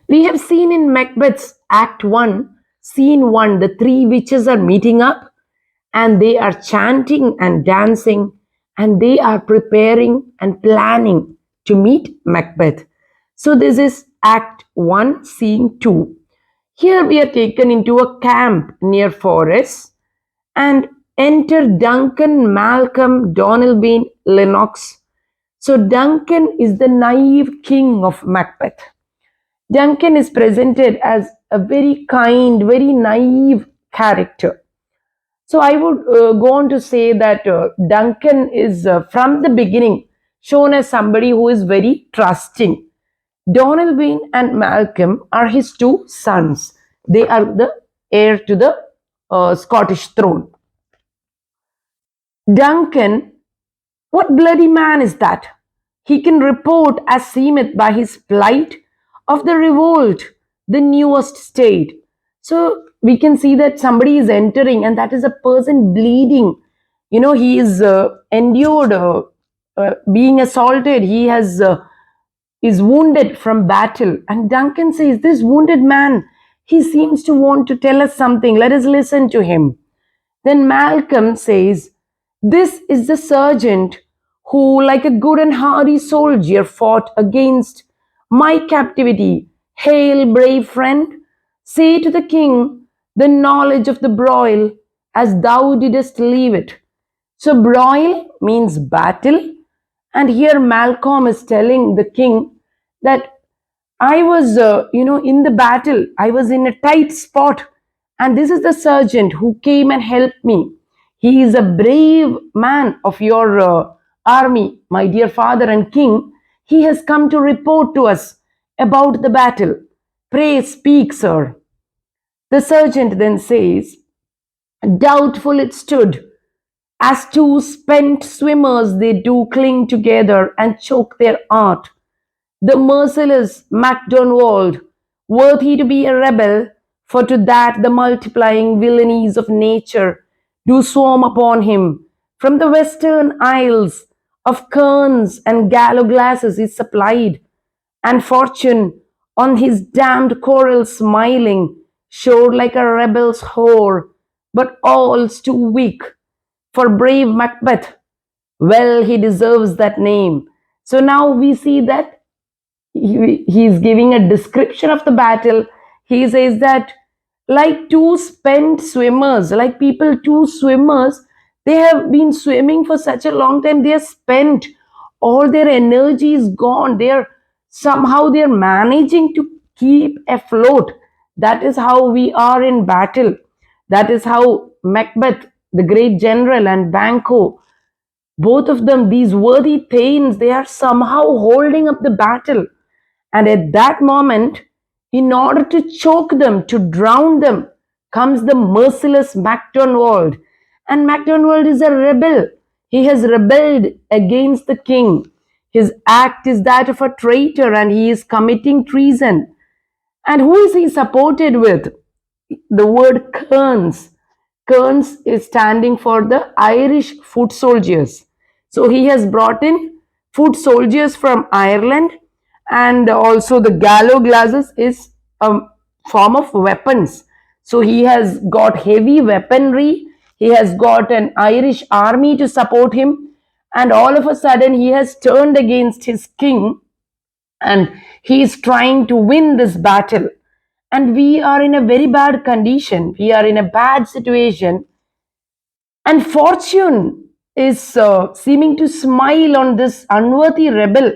We have seen in Macbeth's Act 1, Scene 1, the three witches are meeting up and they are chanting and dancing and they are preparing and planning to meet Macbeth. So, this is Act 1, Scene 2. Here we are taken into a camp near forests and enter Duncan, Malcolm, Donalbain, Lennox. So Duncan is the naive king of Macbeth. Duncan is presented as a very kind, very naive character. So I would go on to say that Duncan is from the beginning shown as somebody who is very trusting. Donalbain and Malcolm are his two sons. They are the heir to the Scottish throne. Duncan, what bloody man is that? He can report as seemeth by his plight of the revolt, the newest state. So we can see that somebody is entering, and that is a person bleeding. You know, he is endured being assaulted. He has is wounded from battle. And Duncan says, "This wounded man, he seems to want to tell us something. Let us listen to him." Then Malcolm says, "This is the sergeant who, like a good and hardy soldier, fought against my captivity. Hail, brave friend! Say to the king the knowledge of the broil as thou didst leave it." So, broil means battle, and here Malcolm is telling the king that I was, in the battle. I was in a tight spot, and this is the sergeant who came and helped me. He is a brave man of your army, my dear father and king. He has come to report to us about the battle. Pray speak, sir. The sergeant then says, "Doubtful it stood, as two spent swimmers they do cling together and choke their art. The merciless Macdonwald, worthy to be a rebel, for to that the multiplying villainies of nature do swarm upon him. From the western isles of kerns and gallow glasses is supplied, and fortune, on his damned coral smiling, showed like a rebel's whore, but all's too weak for brave Macbeth. Well, he deserves that name." So now we see that he is giving a description of the battle. He says that, like two spent swimmers, like people, two swimmers, they have been swimming for such a long time, they are spent, all their energy is gone, they're managing to keep afloat. That is how we are in battle. That is how Macbeth, the great general, and Banquo, both of them, these worthy thanes, they are somehow holding up the battle. And at that moment, in order to choke them, to drown them, comes the merciless Macdonwald. And Macdonwald is a rebel. He has rebelled against the king. His act is that of a traitor, and he is committing treason. And who is he supported with? The word kerns. Kerns is standing for the Irish foot soldiers. So he has brought in foot soldiers from Ireland, and also the gallow glasses is a form of weapons. So he has got heavy weaponry. He has got an Irish army to support him, and all of a sudden he has turned against his king, and he is trying to win this battle. And we are in a very bad condition. We are in a bad situation, and fortune is seeming to smile on this unworthy rebel.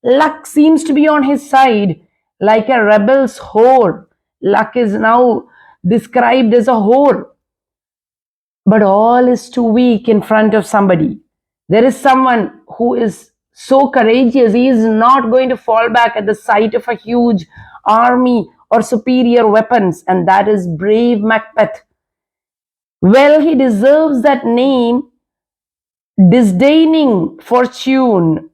Luck seems to be on his side, like a rebel's whore. Luck is now described as a whore. But all is too weak in front of somebody. There is someone who is so courageous, he is not going to fall back at the sight of a huge army or superior weapons, and that is brave Macbeth. Well, he deserves that name, disdaining fortune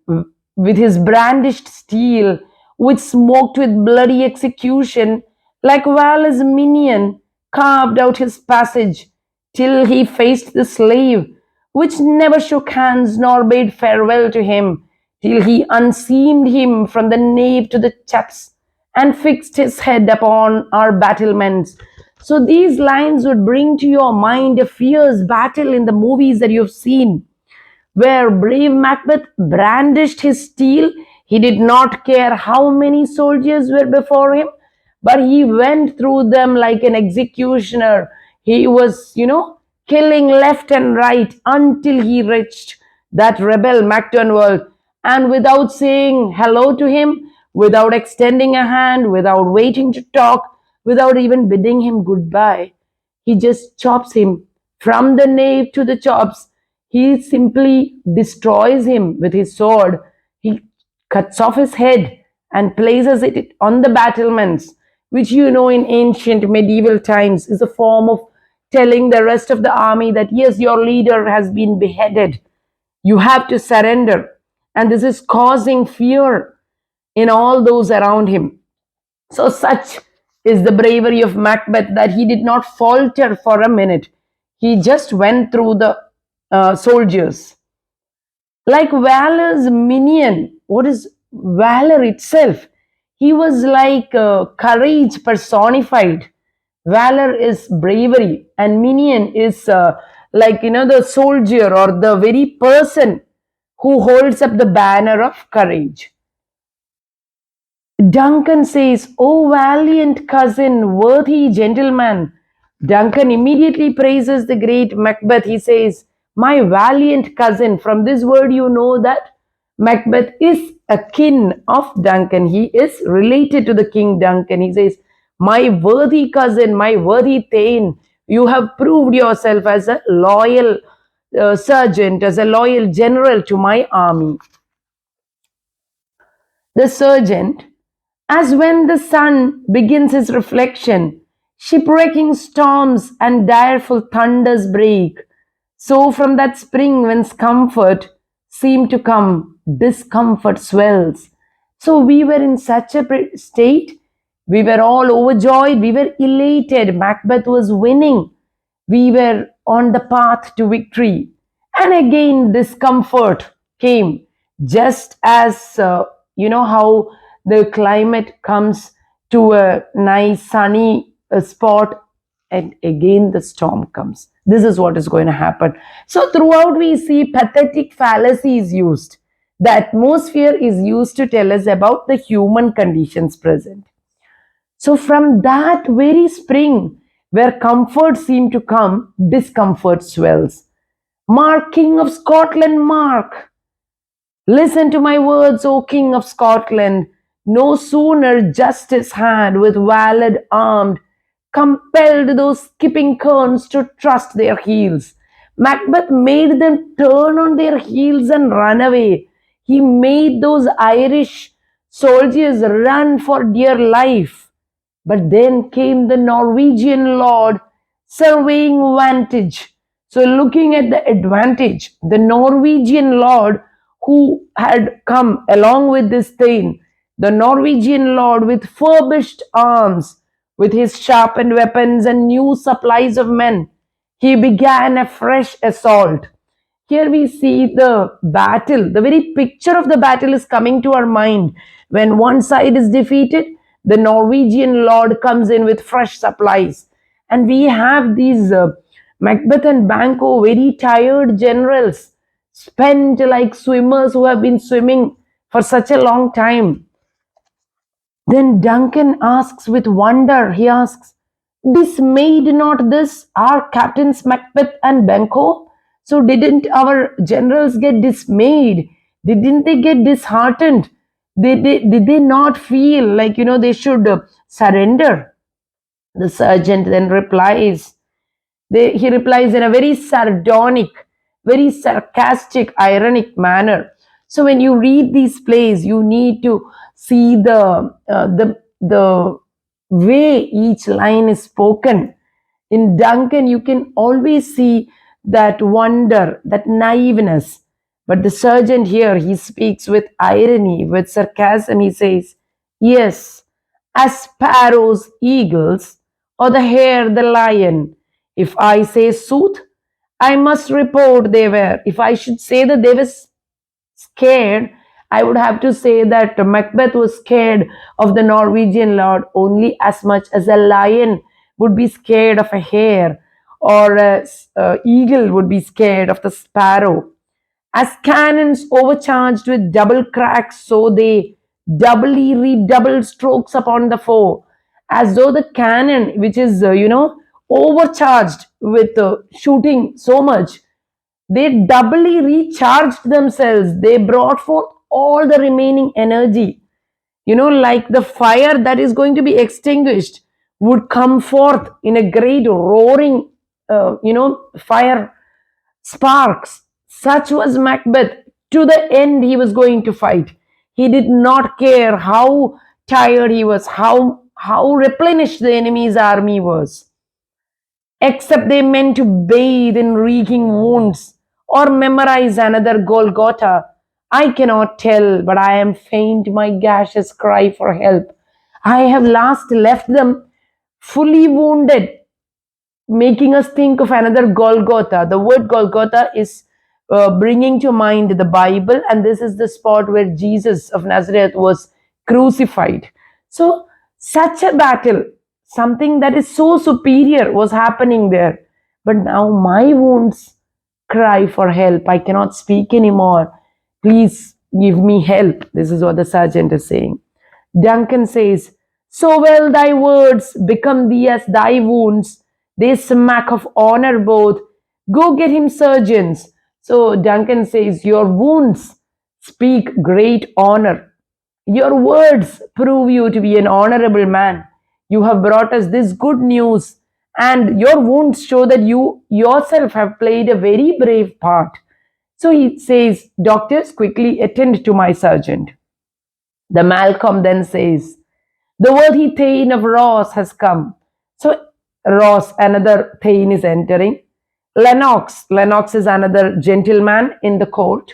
with his brandished steel, which smoked with bloody execution, like Val's minion, carved out his passage, till he faced the slave, which never shook hands nor bade farewell to him, till he unseamed him from the nape to the chaps, and fixed his head upon our battlements. So these lines would bring to your mind a fierce battle in the movies that you've seen, where brave Macbeth brandished his steel. He did not care how many soldiers were before him, but he went through them like an executioner. He was, killing left and right until he reached that rebel Macdonwald. And without saying hello to him, without extending a hand, without waiting to talk, without even bidding him goodbye, he just chops him from the nape to the chops. He simply destroys him with his sword. He cuts off his head and places it on the battlements, which in ancient medieval times is a form of telling the rest of the army that yes, your leader has been beheaded. You have to surrender. And this is causing fear in all those around him. So, such is the bravery of Macbeth that he did not falter for a minute. He just went through the soldiers. Like valor's minion, what is valor itself? He was like courage personified. Valor is bravery, and minion is the soldier or the very person who holds up the banner of courage. Duncan says, "O valiant cousin, worthy gentleman." Duncan immediately praises the great Macbeth. He says, "My valiant cousin." From this word, you know that Macbeth is a kin of Duncan. He is related to the King Duncan. He says, "My worthy cousin, my worthy Thane, you have proved yourself as a loyal sergeant, as a loyal general to my army." The sergeant, as when the sun begins his reflection, shipwrecking storms and direful thunders break, so from that spring whence comfort seemed to come, discomfort swells. So we were in such a state, we were all overjoyed, we were elated. Macbeth was winning, we were on the path to victory. And again, discomfort came, just as how the climate comes to a nice sunny spot, and again the storm comes. This is what is going to happen. So, throughout, we see pathetic fallacies used. The atmosphere is used to tell us about the human conditions present. So, from that very spring, where comfort seemed to come, discomfort swells. Mark, King of Scotland, mark. Listen to my words, O King of Scotland. No sooner justice had, with valor armed, compelled those skipping kerns to trust their heels. Macbeth made them turn on their heels and run away. He made those Irish soldiers run for dear life. But then came the Norwegian lord, surveying vantage. So, looking at the advantage, the Norwegian lord who had come along with this Thane, the Norwegian lord with furbished arms, with his sharpened weapons and new supplies of men, he began a fresh assault. Here we see the battle. The very picture of the battle is coming to our mind. When one side is defeated, the Norwegian lord comes in with fresh supplies. And we have these Macbeth and Banquo, very tired generals, spent like swimmers who have been swimming for such a long time. Then Duncan asks with wonder, he asks, "Dismayed not this our captains Macbeth and Banquo?" So didn't our generals get dismayed? Didn't they get disheartened? Did they not feel like, they should surrender? The sergeant then replies, he replies in a very sardonic, very sarcastic, ironic manner. So when you read these plays, you need to see the way each line is spoken. In Duncan, you can always see that wonder, that naiveness. But the sergeant here, he speaks with irony, with sarcasm. He says, "Yes, as sparrows, eagles, or the hare, the lion. If I say sooth, I must report they were. If I should say that they were scared, I would have to say that Macbeth was scared of the Norwegian lord only as much as a lion would be scared of a hare, or a eagle would be scared of the sparrow. As cannons overcharged with double cracks, so they doubly redoubled strokes upon the foe, as though the cannon, which is, overcharged with shooting so much, they doubly recharged themselves. They brought forth all the remaining energy. Like the fire that is going to be extinguished would come forth in a great roaring, fire sparks. Such was Macbeth. To the end, he was going to fight. He did not care how tired he was, how replenished the enemy's army was, except they meant to bathe in reeking wounds or memorize another Golgotha. I cannot tell, but I am faint, my gaseous cry for help. I have last left them fully wounded, making us think of another Golgotha. The word Golgotha is bringing to mind the Bible, and this is the spot where Jesus of Nazareth was crucified. So, such a battle, something that is so superior, was happening there. But now my wounds cry for help. I cannot speak anymore. Please give me help. This is what the sergeant is saying. Duncan says, so well thy words become thee as thy wounds. They smack of honor both. Go get him surgeons. So Duncan says, your wounds speak great honor. Your words prove you to be an honorable man. You have brought us this good news, and your wounds show that you yourself have played a very brave part. So he says, doctors, quickly attend to my sergeant. The Malcolm then says, the worthy Thane of Ross has come. So Ross, another Thane, is entering. Lennox is another gentleman in the court.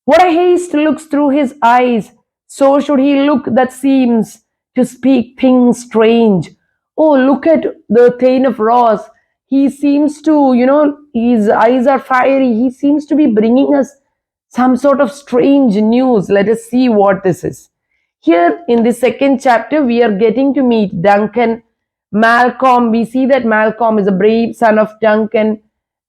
What a haste looks through his eyes, so should he look that seems to speak things strange. Oh, look at the Thane of Ross. He seems to, his eyes are fiery. He seems to be bringing us some sort of strange news. Let us see what this is. Here in the second chapter, we are getting to meet Duncan, Malcolm. We see that Malcolm is a brave son of Duncan.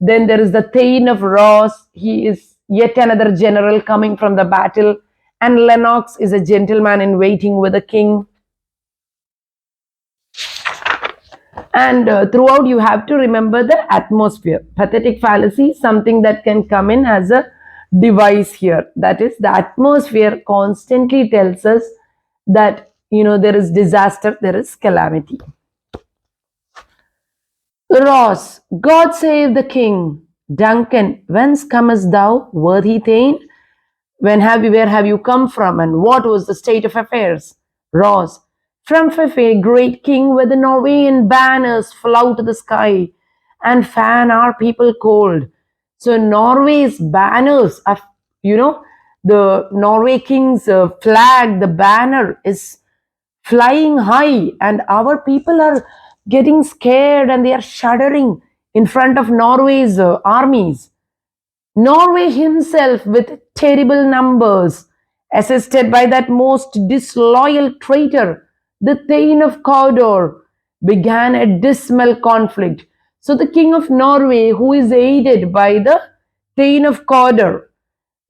Then there is the Thane of Ross. He is yet another general coming from the battle. And Lennox is a gentleman in waiting with the king. And throughout, you have to remember the atmosphere. Pathetic fallacy, something that can come in as a device here. That is, the atmosphere constantly tells us that, there is disaster, there is calamity. Ross, God save the king. Duncan, whence comest thou, worthy Thane? Where have you come from, and what was the state of affairs? Ross, from Fife, great king, where the Norwegian banners flout the sky and fan our people cold. So Norway's banners are, the Norway king's flag, the banner is flying high, and our people are getting scared and they are shuddering in front of Norway's armies. Norway himself, with terrible numbers, assisted by that most disloyal traitor, the Thane of Cawdor, began a dismal conflict. So the king of Norway, who is aided by the Thane of Cawdor,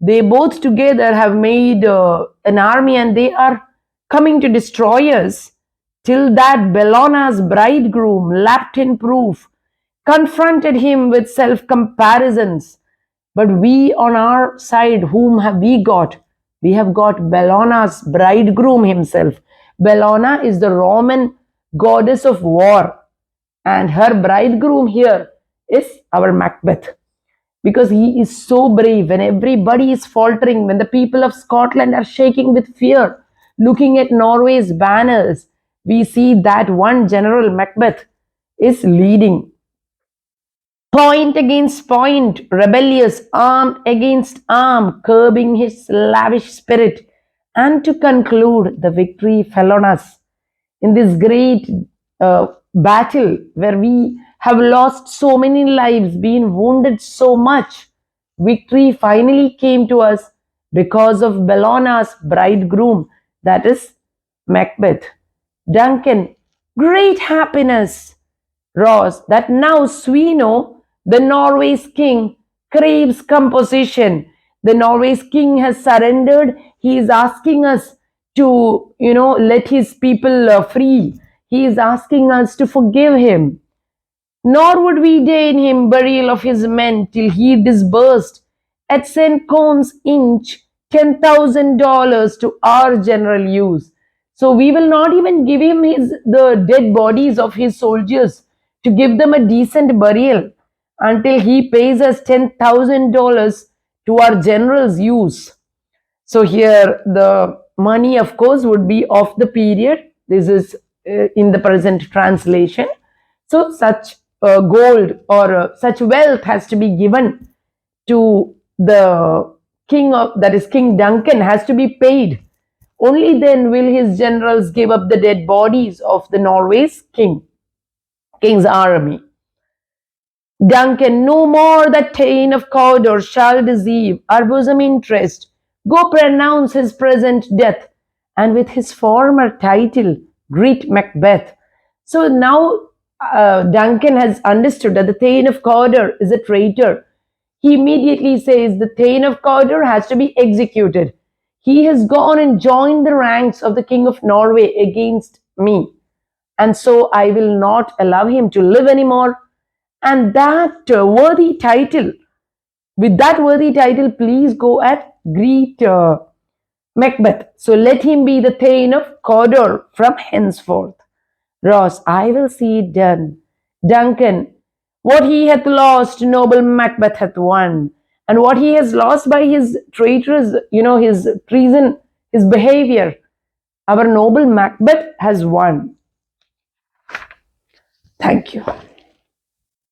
they both together have made an army, and they are coming to destroy us, till that Bellona's bridegroom, lapped in proof, confronted him with self-comparisons. But we on our side, whom have we got? We have got Bellona's bridegroom himself. Bellona is the Roman goddess of war, and her bridegroom here is our Macbeth, because he is so brave. When everybody is faltering, when the people of Scotland are shaking with fear, looking at Norway's banners, we see that one general, Macbeth, is leading. Point against point, rebellious, arm against arm, curbing his lavish spirit. And to conclude, the victory fell on us. In this great battle, where we have lost so many lives, been wounded so much, victory finally came to us because of Bellona's bridegroom, that is Macbeth. Duncan, great happiness. Ross, that now Sweno, the Norway's king, craves composition. The Norway's king has surrendered. He is asking us to, let his people free. He is asking us to forgive him. Nor would we deign him burial of his men till he disbursed at St. Combs Inch $10,000 to our general use. So we will not even give him the dead bodies of his soldiers to give them a decent burial until he pays us $10,000 to our general's use. So here the money, of course, would be of the period. This is in the present translation. So such gold or such wealth has to be given to the king of, that is King Duncan, has to be paid. Only then will his generals give up the dead bodies of the Norway's king's army. Duncan, no more that Thane of Cawdor shall deceive our bosom interest. Go pronounce his present death, and with his former title greet Macbeth. So now Duncan has understood that the Thane of Cawdor is a traitor. He immediately says the Thane of Cawdor has to be executed. He has gone and joined the ranks of the King of Norway against me, and so I will not allow him to live anymore. And that worthy title, with that worthy title, please go and greet Macbeth. So let him be the Thane of Cawdor from henceforth. Ross, I will see it done. Duncan, what he hath lost, noble Macbeth hath won. And what he has lost by his traitorous, his treason, his behavior, our noble Macbeth has won. Thank you.